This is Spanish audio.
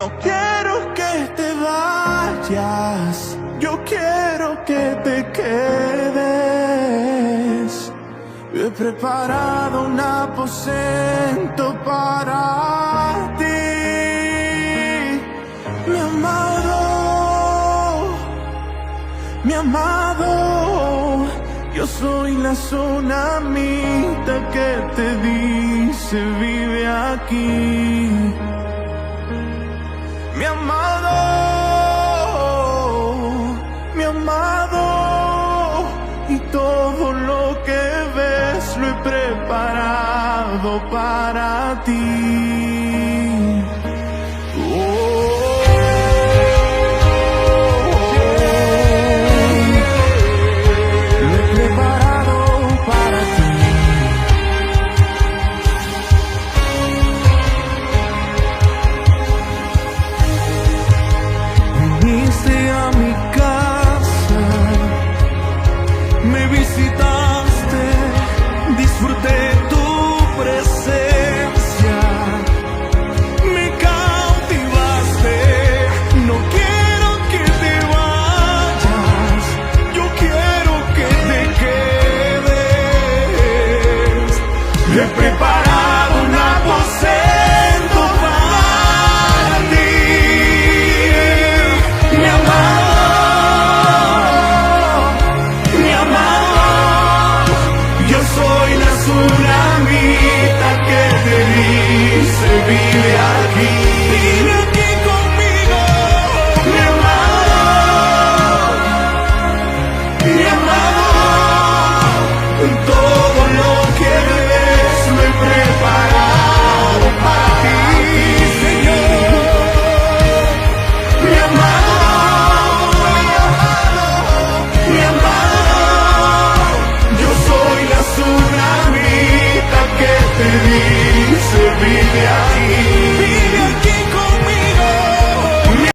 No quiero que te vayas, yo quiero que te quedes. Yo he preparado un aposento para ti, mi amado, mi amado. Yo soy la tsunamita que te dice vive aquí. Mi amado, y todo lo que ves lo he preparado para ti. Lo he preparado para ti. Viniste a mi casa, me visitaste, disfruté